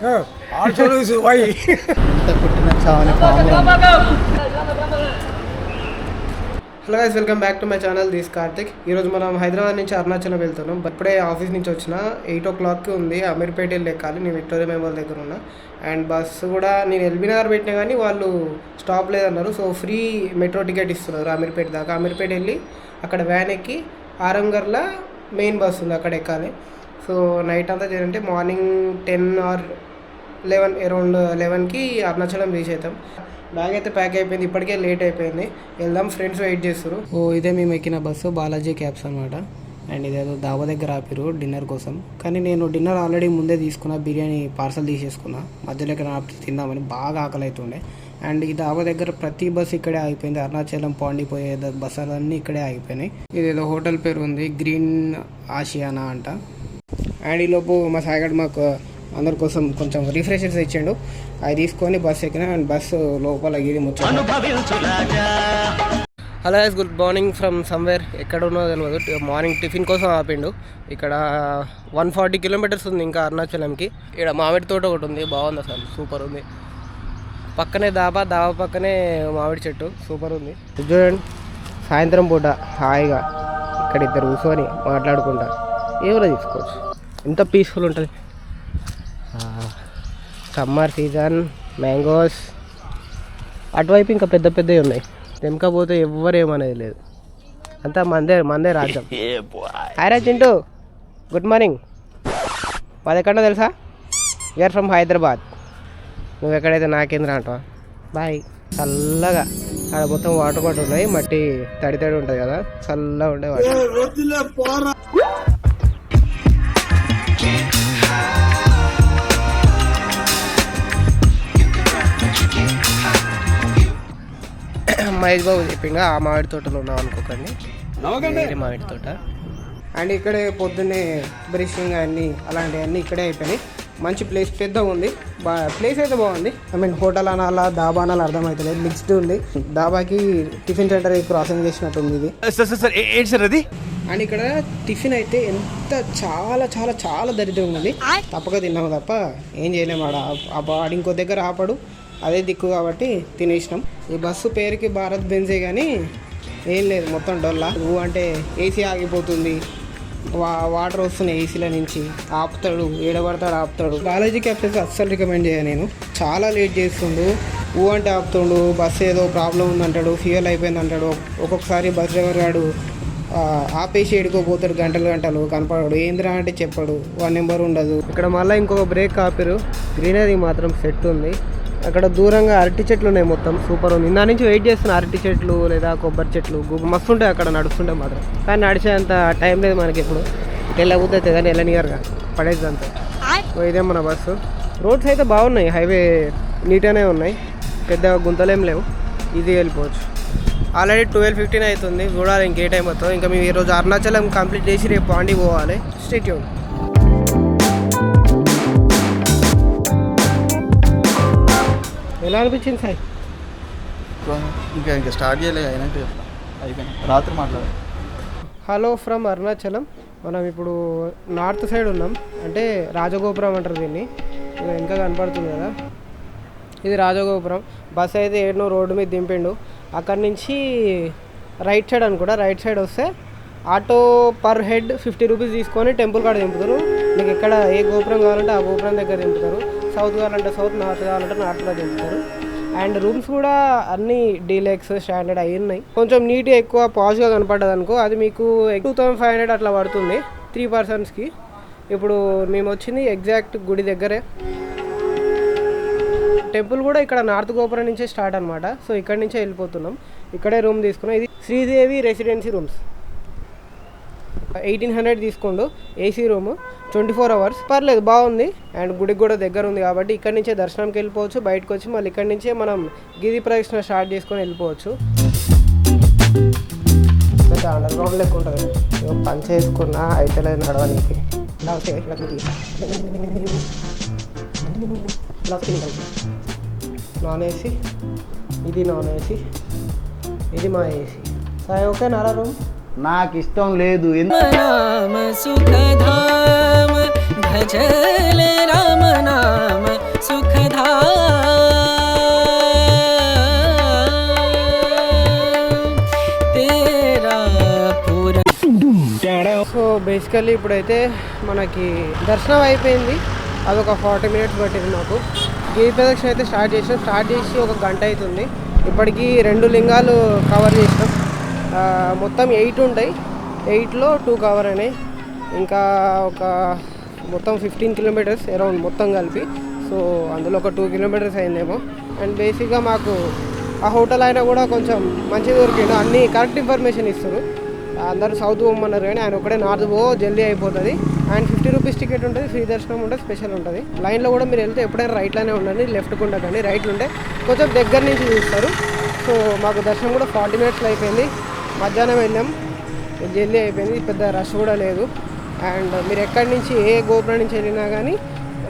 Also లూజ్ వై పుట్టిన చావని hello guys, welcome back to my channel. This Karthik. ఈరోజు మనం హైదరాబాద్ నుంచి అరుణాచలం వెళ్తున్నాం. ఇప్పుడే ఆఫీస్ నుంచి వచ్చిన 8 o'clockకి ఉంది. అమీర్పేట వెళ్ళి ఎక్కాలి. నేను విక్టోరియా మెమోరియల్ దగ్గర ఉన్నా. అండ్ బస్సు కూడా నేను ఎల్బీ నగర్ పెట్టినా కానీ వాళ్ళు స్టాప్ లేదన్నారు. సో ఫ్రీ మెట్రో టికెట్ ఇస్తున్నారు అమీర్పేట దాకా. అమీర్పేట వెళ్ళి అక్కడ వ్యాన్ ఎక్కి ఆరంగర్లో మెయిన్ బస్ ఉంది, అక్కడ ఎక్కాలి. సో నైట్ అంతా చేయాలంటే మార్నింగ్ 10 or 11 అరౌండ్ 11కి అరుణాచలం రీచ్ అవుతాం. బ్యాగ్ అయితే ప్యాక్ అయిపోయింది, ఇప్పటికే లేట్ అయిపోయింది. వెళ్దాం, ఫ్రెండ్స్ వెయిట్ చేస్తారు. ఇదే మేము ఎక్కిన బస్సు బాలాజీ క్యాబ్స్ అనమాట. అండ్ ఇదేదో దాబా దగ్గర ఆపిరు డిన్నర్ కోసం. కానీ నేను డిన్నర్ ఆల్రెడీ ముందే తీసుకున్నా, బిర్యానీ పార్సల్ తీసేసుకున్నా. మధ్యలో ఎక్కడ ఆపి తిందామని బాగా ఆకలి అవుతుండే. అండ్ ఈ దాబా దగ్గర ప్రతి బస్సు ఇక్కడే ఆగిపోయింది. అరుణాచలం పాండిపోయే బస్సులు అన్నీ ఇక్కడే ఆగిపోయినాయి. ఇదేదో హోటల్ పేరు ఉంది, గ్రీన్ ఆసియానా అంట. అండ్ ఈలోపు మా సాయిగడ్ మాకు అందరి కోసం కొంచెం రిఫ్రెషర్స్ ఇచ్చాడు. అవి తీసుకొని బస్సు ఎక్కినా. అండ్ బస్సు లోపల ఇది ముచ్చాడు. Hello guys, good morning from somewhere. ఎక్కడ ఉన్నదో తెలియదు. మార్నింగ్ టిఫిన్ కోసం ఆపిండు. ఇక్కడ 140 kilometers ఉంది ఇంకా అరుణాచలంకి. ఇక్కడ మామిడి తోట ఒకటి ఉంది, బాగుంది అసలు, సూపర్ ఉంది. పక్కనే దాబా పక్కనే మామిడి చెట్టు, సూపర్ ఉంది. చూడండి, సాయంత్రం పూట హాయిగా ఇక్కడ ఇద్దరు కూర్చొని మాట్లాడుకుంటా ఏమైనా తీసుకోవచ్చు. ఎంత పీస్ఫుల్ ఉంటుంది. Summer season, mangoes. అటువైపు ఇంకా పెద్ద పెద్దవి ఉన్నాయి. తెంపకపోతే ఎవ్వరేమనేది లేదు, అంతా మందే రాజ్యం. హాయ్ రా చింటూ, గుడ్ మార్నింగ్. మాది ఎక్కడో తెలుసా? We're from Hyderabad. నువ్వు ఎక్కడైతే నాకేంద్ర అంటావా? బాయ్. చల్లగా అక్కడ మొత్తం వాటర్ బాటిల్ ఉన్నాయి, మట్టి తడి ఉంటుంది కదా, చల్లగా ఉండే వాటర్. మహేష్ బాబు చెప్పిండు ఆ మామిడి తోటలో ఉన్నాం అనుకోకండి, వేరే మామిడి తోట. అండ్ ఇక్కడే పొద్దున్నే బ్రషింగ్ అన్నీ అలాంటివన్నీ ఇక్కడే అయిపోయినాయి. మంచి ప్లేస్, పెద్దగా ఉంది. ప్లేస్ అయితే బాగుంది. ఐ మీన్ హోటల్ అనాలా దాబా అనాలి అర్థమవుతలేదు, మిక్స్డ్ ఉంది. దాబాకి టిఫిన్ సెంటర్ క్రాసింగ్ చేసినట్టుంది ఇది. అది అండ్ ఇక్కడ టిఫిన్ అయితే ఎంత చాలా చాలా చాలా దరిద్రంగా ఉంది. తప్పక తిన్నాము తప్ప ఏం చేయలేము. ఆడ ఇంకో దగ్గర ఆపడు, అదే దిక్కు కాబట్టి తినేసినాం. ఈ బస్సు పేరుకి భారత్ బెంజే కానీ ఏం లేదు, మొత్తం డొల్లా. అంటే ఏసీ ఆగిపోతుంది, వాటర్ వస్తున్నాయి ఏసీల నుంచి, ఆపుతాడు, ఏడబడతాడు ఆపుతాడు. బాలాజీ క్యాబ్స్ అస్సలు రికమెండ్ చేయను నేను. చాలా లేట్ చేస్తుండు, అంటే ఆపుతుండు. బస్సు ఏదో ప్రాబ్లం ఉందంటాడు, ఫ్యూయల్ అయిపోయింది అంటాడు. ఒక్కొక్కసారి బస్ డ్రైవర్ గాడు ఆపేసి ఎడుకోపోతాడు, గంటలు కనపడాడు. ఏందిరా అంటే చెప్పాడు, 1 నెంబర్ ఉండదు. ఇక్కడ మళ్ళీ ఇంకొక బ్రేక్ ఆపిరు. గ్రీనరీ మాత్రం సెట్ ఉంది. అక్కడ దూరంగా అరటి చెట్లు ఉన్నాయి, మొత్తం సూపర్ ఉంది. ఇందా నుంచి వెయిట్ చేస్తున్నా, అరటి చెట్లు లేదా కొబ్బరి చెట్లు మస్తు ఉంటాయి అక్కడ నడుస్తుంటే మాత్రం. కానీ నడిచేంత టైం లేదు మనకి. ఇప్పుడు వెళ్ళకపోతే అవుతుంది కానీ వెళ్ళనియరుగా పడేది అంతా. ఇదే మన బస్సు. రోడ్స్ అయితే బాగున్నాయి, హైవే నీట్గానే ఉన్నాయి, పెద్ద గుంతలేం లేవు, ఈజీగా వెళ్ళిపోవచ్చు. ఆల్రెడీ 12:15 అవుతుంది. చూడాలి ఇంకే టైం అవుతుందో. ఇంకా మేము ఈరోజు అరుణాచలం కంప్లీట్ చేసి రేపు పాండి పోవాలి. Stay tune. ఎలా అనిపించింది సాయి? ఇంకా స్టార్ట్ చేయలేదు, అయినట్టు అయిపోయింది. రాత్రి మాట్లాడు. Hello from Arunachalam. మనం ఇప్పుడు నార్త్ సైడ్ ఉన్నాం, అంటే రాజగోపురం అంటారు దీన్ని. ఇంకా కనపడుతుంది కదా, ఇది రాజగోపురం. బస్ అయితే ఏడునో రోడ్డు మీద దింపిండు. అక్కడి నుంచి రైట్ సైడ్ అనుకుంటా, రైట్ సైడ్ వస్తే ఆటో పర్ హెడ్ 50 rupees తీసుకొని టెంపుల్ కాడ దింపుతారు. మీకు ఎక్కడ ఏ గోపురం కావాలంటే ఆ గోపురం దగ్గర దింపుతారు. సౌత్ కావాలంటే సౌత్, నార్త్ కావాలంటే నార్త్లో దింపుతారు. అండ్ రూమ్స్ కూడా అన్నీ డీలక్స్ స్టాండర్డ్ అవి ఉన్నాయి. కొంచెం నీట్గా ఎక్కువ పాజ్గా కనపడ్డది అనుకో, అది మీకు 2500 అట్లా పడుతుంది 3 personsకి. ఇప్పుడు మేము వచ్చింది ఎగ్జాక్ట్ గుడి దగ్గరే. టెంపుల్ కూడా ఇక్కడ నార్త్ గోపురం నుంచే స్టార్ట్ అనమాట. సో ఇక్కడ నుంచే వెళ్ళిపోతున్నాం. ఇక్కడే రూమ్ తీసుకున్నాం. ఇది శ్రీదేవి రెసిడెన్సీ రూమ్స్. 1800 తీసుకోండు. AC room, 24 hours. పర్లేదు, బాగుంది. అండ్ గుడికి కూడా దగ్గర ఉంది కాబట్టి ఇక్కడ నుంచే దర్శనంకి వెళ్ళిపోవచ్చు. బయటకు వచ్చి మళ్ళీ ఇక్కడ నుంచే మనం గిరి ప్రదక్షిణ స్టార్ట్ చేసుకొని వెళ్ళిపోవచ్చు. అండర్ గ్రౌండ్ లెక్క ఉంటుంది. పంచ వేసుకున్నా అయితే లేదు నడవడానికి. నాన్ ఏసీ, ఇది నాన్ ఏసీ, ఇది మా AC. Sai okay Nara room? నాకు ఇష్టం లేదు. రామ సుఖధామ భజల రామ నామ బేసికల్లీ ఇప్పుడైతే మనకి దర్శనం అయిపోయింది. అదొక 40 minutes పట్టింది మాకు. గిరి ప్రదక్షిణ అయితే స్టార్ట్ చేసి ఒక గంట అవుతుంది. ఇప్పటికీ 2 లింగాలు కవర్ చేసినాం. మొత్తం 8 ఉంటాయి. 8లో 2 కవర్ అయినాయి. ఇంకా ఒక మొత్తం 15 kilometers అరౌండ్ మొత్తం కలిపి. సో అందులో ఒక 2 kilometers అయిందేమో. అండ్ బేసిక్గా మాకు ఆ హోటల్ అయినా కూడా కొంచెం మంచిగా దొరికిండు. అన్నీ కరెక్ట్ ఇన్ఫర్మేషన్ ఇస్తారు. అందరూ సౌత్ పోమన్నారు కానీ ఆయన ఒకటే నార్త్ జల్దీ అయిపోతుంది. అండ్ 50 rupees టికెట్ ఉంటుంది, ఫ్రీ దర్శనం ఉంటుంది, స్పెషల్ ఉంటుంది. లైన్లో కూడా మీరు వెళ్తే ఎప్పుడైనా రైట్లోనే ఉండండి, లెఫ్ట్కి ఉండకండి. రైట్ ఉంటే కొంచెం దగ్గర నుంచి చూస్తారు. సో మాకు దర్శనం కూడా 40 minutesలో అయిపోయింది. మధ్యాహ్నం వెళ్ళాం, జల్దీ అయిపోయింది, పెద్ద రష్ కూడా లేదు. అండ్ మీరు ఎక్కడి నుంచి ఏ గోపురం నుంచి వెళ్ళినా కానీ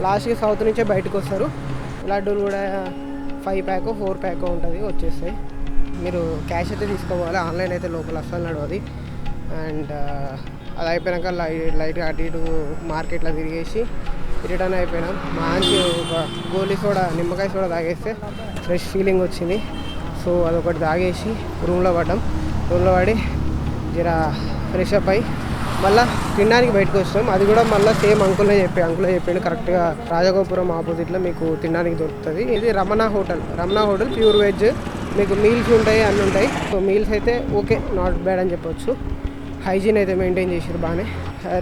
లాస్ట్కి సౌత్ నుంచే బయటకు వస్తారు. లడ్డూలు కూడా 5 pack 4 pack ఉంటుంది, వచ్చేస్తాయి. మీరు క్యాష్ అయితే తీసుకోవాలి, ఆన్లైన్ అయితే లోపల అస్సలు నడవది. అండ్ అది అయిపోయాక లైట్గా అటు ఇటు మార్కెట్లో తిరిగేసి రిటర్న్ అయిపోయినాం. మంచి ఒక గోలీ సోడా, నిమ్మకాయ సోడా తాగేస్తే ఫ్రెష్ ఫీలింగ్ వచ్చింది. సో అదొకటి తాగేసి రూమ్లో పడి జర ఫ్రెష్ అప్ అయ్యి మళ్ళీ తినడానికి బయటకు వస్తాం. అది కూడా మళ్ళీ సేమ్ అంకులే చెప్పిండు కరెక్ట్గా రాజగోపురం ఆపోజిట్లో మీకు తినడానికి దొరుకుతుంది. ఇది రమణ హోటల్ ప్యూర్ వెజ్. మీకు మీల్స్ ఉంటాయి, అన్నీ ఉంటాయి. సో మీల్స్ అయితే ఓకే, నాట్ బ్యాడ్ అని చెప్పొచ్చు. హైజీన్ అయితే మెయింటైన్ చేసారు బాగానే,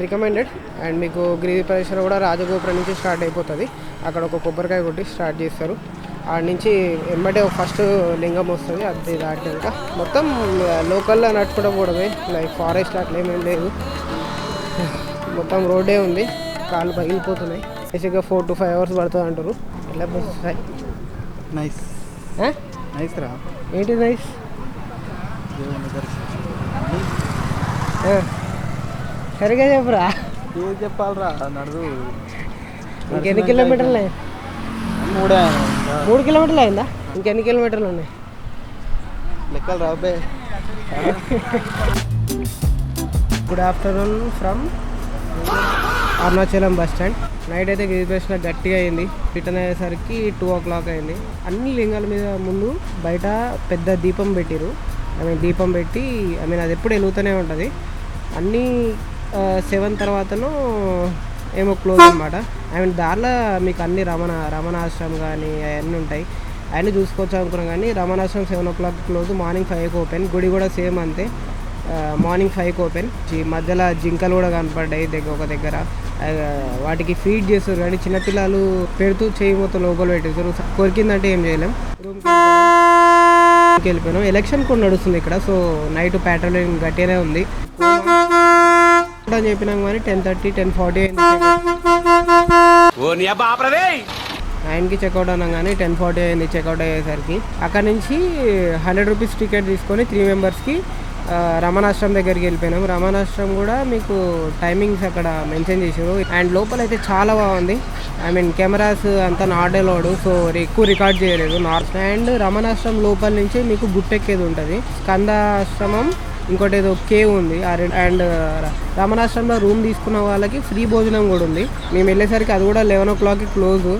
రికమెండెడ్. అండ్ మీకు గిరి ప్రదక్షిణ కూడా రాజగోపురం నుంచి స్టార్ట్ అయిపోతుంది. అక్కడ ఒక కొబ్బరికాయ కొట్టి స్టార్ట్ చేస్తారు. ఆడ నుంచి వెంబడే ఫస్ట్ లింగం వస్తుంది. అది దాటినాక మొత్తం లోకల్లో నడుచుకుంటూ పోవడమే, లైక్ ఫారెస్ట్ అట్లా ఏమేమి లేదు. మొత్తం రోడ్డే ఉంది, కాళ్ళు పగిలిపోతున్నాయి. బేసిక్గా 4 to 5 hours పడుతుంది అంటారు. ఎట్లా బస్ నైస్ నైస్ రా. ఏంటి నైస్? సరిగా చెప్పురా. ఏం చెప్పాలరా, నడుదు. ఇంకెన్ని కిలోమీటర్లు? 3 kilometers అయిందా? ఇంకెన్ని కిలోమీటర్లు ఉన్నాయి? లెక్కలు రాబే. Good afternoon from Arunachalam bus stand. Night అయితే గిరి ప్రదక్షిణ గట్టిగా అయింది. రిటర్న్ అయ్యేసరికి 2 o'clock అయింది. అన్ని లింగాల మీద ముందు బయట పెద్ద దీపం పెట్టిరు. దీపం పెట్టి అది ఎప్పుడు వెలుగుతూనే ఉంటుంది. అన్నీ 7 తర్వాతను ఏమో క్లోజ్ అనమాట. దారిలో మీకు అన్ని రమణాశ్రమం కానీ అవన్నీ ఉంటాయి, అవన్నీ చూసుకోవచ్చు అనుకున్నాం. కానీ రమణాశ్రమం 7 o'clock క్లోజ్, మార్నింగ్ 5కి ఓపెన్. గుడి కూడా సేమ్ అంతే, మార్నింగ్ 5కి ఓపెన్. మధ్యలో జింకలు కూడా కనపడ్డాయి ఒక దగ్గర. వాటికి ఫీడ్ చేస్తారు కానీ చిన్నపిల్లలు పెడుతూ చేయి మొత్తం లోపల పెట్టేస్తారు. కొరికిందంటే ఏం చేయలేం. రూమ్కి వెళ్ళిపోయాం. ఎలక్షన్ కూడా నడుస్తుంది ఇక్కడ. సో నైట్ ప్యాట్రోలింగ్ గట్టిగానే ఉంది అని చెప్పినాం. కానీ 10:30 10:40 అయింది. 9కి చెక్అవుట్ అన్నాం కానీ 10:40 అయింది చెక్అవుట్ అయ్యేసరికి. అక్కడ నుంచి 100 rupees టికెట్ తీసుకొని 3 members రమణాశ్రమం దగ్గరికి వెళ్ళిపోయినాం. రమణాశ్రమం కూడా మీకు టైమింగ్స్ అక్కడ మెన్షన్ చేసారు. అండ్ లోపల అయితే చాలా బాగుంది. కెమెరాస్ అంతా నాట్ అలౌడ్, సో ఎక్కువ రికార్డ్ చేయలేదు. అండ్ రమణాశ్రమం లోపల నుంచి మీకు గుట్టెక్కేది ఉంటుంది. స్కందాశ్రమం, ఇంకోటి ఏదో కేవ్ ఉంది. అండ్ రమణాశ్రమంలో రూమ్ తీసుకున్న వాళ్ళకి ఫ్రీ భోజనం కూడా ఉంది. మేము వెళ్ళేసరికి అది కూడా 11 o'clockకి క్లోజ్.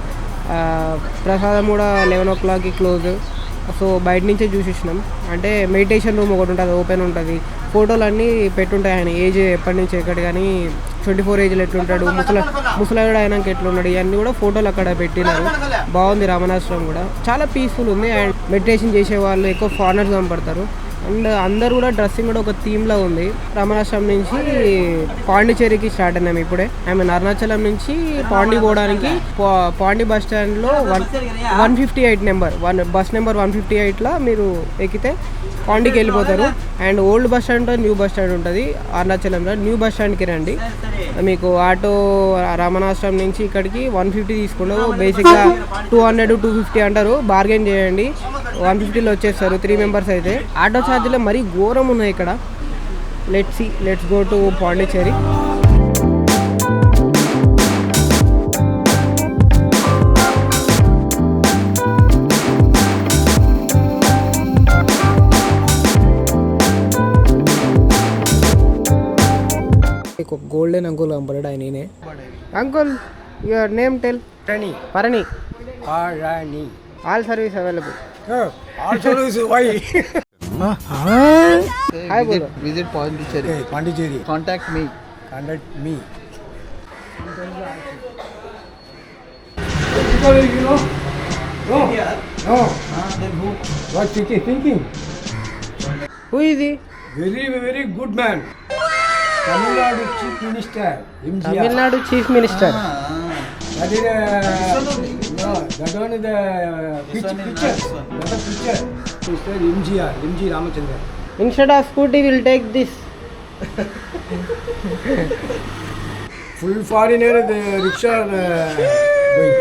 ప్రసాదం కూడా 11 o'clockకి క్లోజ్. సో బయట నుంచే చూసేసినాం. అంటే మెడిటేషన్ రూమ్ ఒకటి ఉంటుంది, ఓపెన్ ఉంటుంది. ఫోటోలు అన్నీ పెట్టుంటాయి. ఆయన ఏజ్ ఎప్పటి నుంచి ఎక్కడి కానీ 24 ఏజ్లో ఎట్లుంటాడు, ముసలాయుడు అయినాక ఎట్లున్నాడు, ఇవన్నీ కూడా ఫోటోలు అక్కడ పెట్టినారు. బాగుంది. రమణాశ్రమం కూడా చాలా పీస్ఫుల్ ఉంది. అండ్ మెడిటేషన్ చేసే వాళ్ళు ఎక్కువ ఫారినర్స్ కనపడతారు. అండ్ అందరు కూడా డ్రెస్సింగ్ కూడా ఒక థీమ్లో ఉంది. రమణాశ్రమం నుంచి పాండిచేరికి స్టార్ట్ అయినాం ఇప్పుడే. అరుణాచలం నుంచి పాండి పోవడానికి పాండి బస్ స్టాండ్లో 158 నెంబర్ బస్ నెంబర్ 158లో మీరు ఎక్కితే పాండికి వెళ్ళిపోతారు. And old bus stand, new bus stand ఉంటుంది అరుణాచలంలో. న్యూ బస్ స్టాండ్కి రండి. మీకు ఆటో రమణాశ్రమం నుంచి ఇక్కడికి 150 తీసుకుంటారు. బేసిక్గా 200 250 అంటారు. బార్గెన్ చేయండి, 150లో వచ్చేస్తారు 3 members అయితే. ఆటో ఛార్జీలో మరీ ఘోరం ఉన్నాయి ఇక్కడ. Let's go to Pondicherry. Golden uncle కనపడాడు, ఆయన నేనే. Uncle, your name tell. Parani. All service available. Visit Pondicherry. Pondicherry. Contact me. 100 me. You know? No. No. Then who? What he is thinking? Who ఇది? Very, very good man. Tamil Nadu Chief Minister, MGR. Tamil Nadu chief minister. That is no, that one is the picture. That is picture. Mr. MGR, MG Ramachandra. Instead of scooty will take this. Full foreigner, the rickshaw going.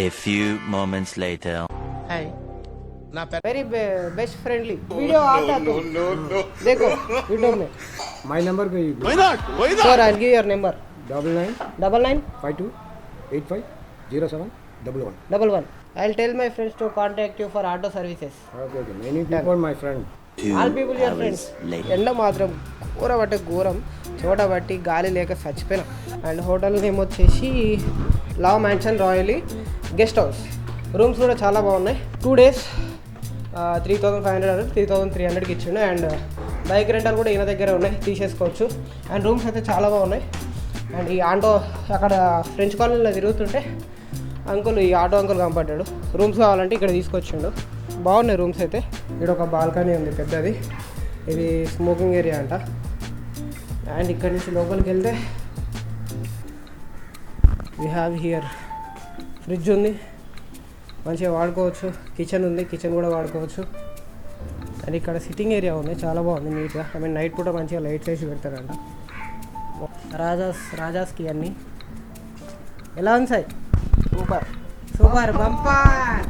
A few moments later. हाय ना very best friendly video आता तो देखो video में My number go you go. Sir I give your number 99 99 52 85 07 11. 11 I'll tell my friends to contact you for auto services. Okay. Many people my friend. All people your friends. ఎండ మాత్రం ఘోరం చోట బట్టి గాలి లేక చచ్చిపోయినా. అండ్ హోటల్ నేమ్ వచ్చేసి love mansion Rayali guest house. Rooms కూడా చాలా బాగున్నాయి. 2 days 3500 3300కి ఇచ్చిండు. అండ్ బైక్ రెంటల్ కూడా ఈయన దగ్గర ఉన్నాయి, తీసేసుకోవచ్చు. అండ్ రూమ్స్ అయితే చాలా బాగున్నాయి. అండ్ ఈ ఆటో అక్కడ ఫ్రెంచ్ కాలనీలో తిరుగుతుంటే అంకుల్ ఈ ఆటో అంకుల్ కనపడ్డాడు. రూమ్స్ కావాలంటే ఇక్కడ తీసుకొచ్చిండు. బాగున్నాయి రూమ్స్ అయితే. ఇక్కడ ఒక బాల్కనీ ఉంది పెద్దది, ఇది స్మోకింగ్ ఏరియా అంట. అండ్ ఇక్కడ నుంచి లోపలికి వెళ్తే వీ హ్యావ్ హియర్ ఫ్రిడ్జ్ ఉంది, మంచిగా వాడుకోవచ్చు. కిచెన్ ఉంది, కిచెన్ కూడా వాడుకోవచ్చు. అండ్ ఇక్కడ సిట్టింగ్ ఏరియా ఉంది, చాలా బాగుంది నీట్గా. ఐ మీన్ నైట్ పూట మంచిగా లైట్స్ వేసి పెడతారంట. రాజాస్కి అన్నీ ఎలా ఉంది సార్? Super bumper.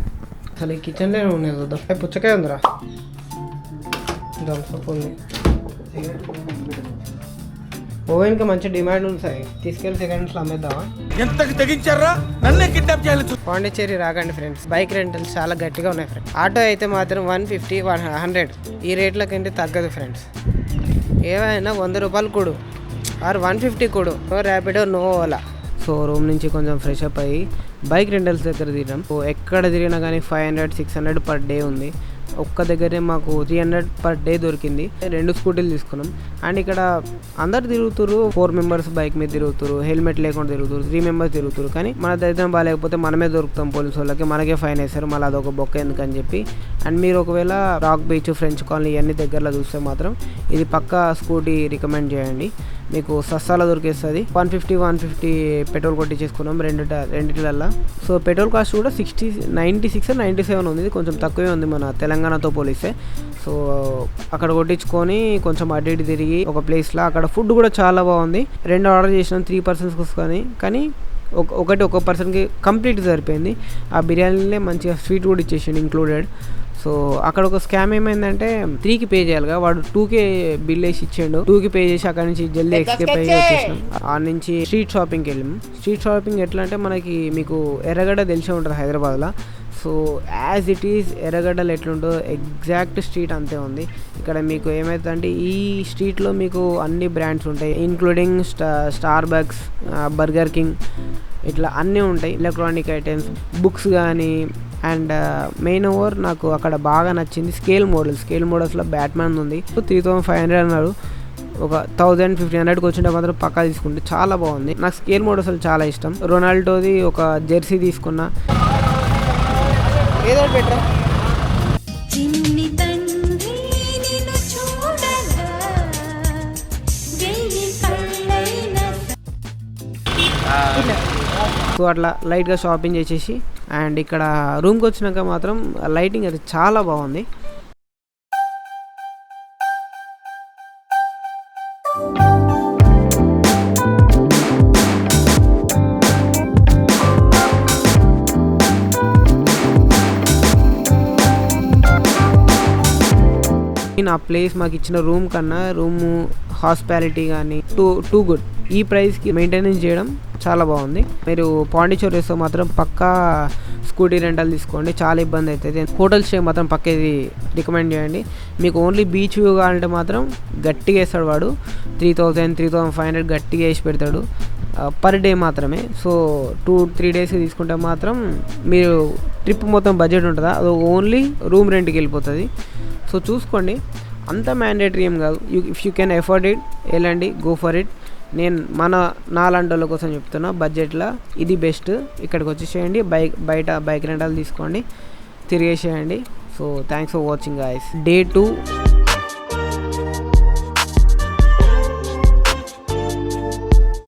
అసలు ఈ కిచెన్లోనే ఉన్నాయి చూద్దాం. పుచ్చకాయ ఉందిరా, థమ్స్అప్ ఉంది. ఓవెన్కి మంచి డిమాండ్ ఉంది సార్, తీసుకెళ్ళి సెకండ్స్లో అమ్మేద్దామా? ఎంతకి తెగించారా? నన్నే కిడ్నాప్ చేయాలి. పాండిచ్చేరి రాకండి ఫ్రెండ్స్, బైక్ రెంటల్స్ చాలా గట్టిగా ఉన్నాయి ఫ్రెండ్స్. ఆటో అయితే మాత్రం 150 100 ఈ రేట్లకంటే తగ్గదు ఫ్రెండ్స్. ఏమైనా 100 రూపాయలు కొడు ఆర్ 150 కొడు. No Rapido, no Ola. So room నుంచి కొంచెం ఫ్రెష్ అప్ అయ్యి బైక్ రెంటల్స్ దగ్గర తిరిగాం. సో ఎక్కడ తిరిగినా కానీ 500 600 పర్ డే ఉంది. ఒక్క దగ్గరే మాకు 300 పర్ డే దొరికింది. 2 స్కూటీలు తీసుకున్నాం. అండ్ ఇక్కడ అందరు తిరుగుతారు, 4 members బైక్ మీద తిరుగుతారు, హెల్మెట్ లేకుండా తిరుగుతారు, 3 members తిరుగుతారు. కానీ మన దరిద్రం బాగాలేకపోతే మనమే దొరుకుతాం పోలీసు వాళ్ళకి, మనకే ఫైన్ వేస్తారు. మళ్ళీ అదొక బొక్క ఎందుకని చెప్పి. అండ్ మీరు ఒకవేళ రాక్ బీచ్, ఫ్రెంచ్ కాలనీ ఇవన్నీ దగ్గరలో చూస్తే మాత్రం ఇది పక్కా స్కూటీ రికమెండ్ చేయండి, మీకు సస్తాలో దొరికేస్తుంది. 150 పెట్రోల్ కొట్టించేసుకున్నాం రెండిట్లల్లో. సో పెట్రోల్ కాస్ట్ కూడా 96 97 ఉంది, ఇది కొంచెం తక్కువే ఉంది మన తెలంగాణతో పోలిస్తే. సో అక్కడ కొట్టించుకొని కొంచెం అటు ఇటు తిరిగి ఒక ప్లేస్లో అక్కడ ఫుడ్ కూడా చాలా బాగుంది. 2 ఆర్డర్ చేసినాం 3 persons వస్తుంది, కానీ ఒక పర్సన్కి కంప్లీట్ సరిపోయింది. ఆ బిర్యానీలే మంచిగా స్వీట్ కూడా ఇచ్చేసిండు ఇంక్లూడెడ్. సో అక్కడ ఒక స్కామ్ ఏమైందంటే 3కి పే చేయాలిగా, వాడు 2K బిల్ వేసి ఇచ్చాడు. 2కి పే చేసి అక్కడ నుంచి జల్దీ ఎస్కేప్ అయ్యి వచ్చేసినాం. ఆ నుంచి స్ట్రీట్ షాపింగ్కి వెళ్ళాము. స్ట్రీట్ షాపింగ్ ఎట్లా అంటే మీకు ఎర్రగడ్డ తెలిసే ఉంటుంది హైదరాబాద్లో. సో యాజ్ ఇట్ ఈజ్ ఎర్రగడ్డలు ఎట్లుంటుందో ఎగ్జాక్ట్ స్ట్రీట్ అంతే ఉంది. ఇక్కడ మీకు ఏమవుతుందంటే ఈ స్ట్రీట్లో మీకు అన్ని బ్రాండ్స్ ఉంటాయి, including Starbucks, Burger King, ఇట్లా అన్నీ ఉంటాయి. ఎలక్ట్రానిక్ ఐటమ్స్, బుక్స్ కానీ. అండ్ మెయిన్ ఓవర్ నాకు అక్కడ బాగా నచ్చింది స్కేల్ మోడల్స్లో బ్యాట్మ్యాన్ ఉంది. 3500 అన్నారు. ఒక 1000-1500కి వచ్చింటే మాత్రం పక్కా తీసుకుంటే చాలా బాగుంది. నాకు స్కేల్ మోడల్స్ చాలా ఇష్టం. రొనాల్డోది ఒక జెర్సీ తీసుకున్నా. ఏదో బెటర్ సో అట్లా లైట్గా షాపింగ్ చేసేసి అండ్ ఇక్కడ రూమ్కి వచ్చినాక మాత్రం లైటింగ్ అది చాలా బాగుంది. ఆ ప్లేస్ మాకు ఇచ్చిన రూమ్ కన్నా రూము హాస్పాలిటీ కానీ టూ గుడ్. ఈ ప్రైస్కి మెయింటెనెన్స్ చేయడం చాలా బాగుంది. మీరు పాండిచ్చేరి వస్తే మాత్రం పక్కా స్కూటీ రెంటల్ తీసుకోండి, చాలా ఇబ్బంది అవుతుంది. హోటల్ స్టే మాత్రం పక్కేది రికమెండ్ చేయండి. మీకు ఓన్లీ బీచ్ వ్యూ కావాలంటే మాత్రం గట్టిగా వేస్తాడు వాడు, 3000-3500 గట్టిగా వేసి పెడతాడు పర్ డే మాత్రమే. సో 2-3 డేస్కి తీసుకుంటే మాత్రం మీరు ట్రిప్ మొత్తం బడ్జెట్ ఉంటుందా, అది ఓన్లీ రూమ్ రెంట్కి వెళ్ళిపోతుంది. సో చూసుకోండి, అంత మ్యాండేటరీ ఏం కాదు. If you can afford it వెళ్ళండి, గో ఫర్ ఇట్. నేను నాలాంటి వాళ్ళ కోసం చెప్తున్నా, బడ్జెట్లో ఇది బెస్ట్. ఇక్కడికి వచ్చేసేయండి, బయట బైక్ రెంటల్ తీసుకోండి, తిరిగేసేయండి. So thanks for watching guys. Day 2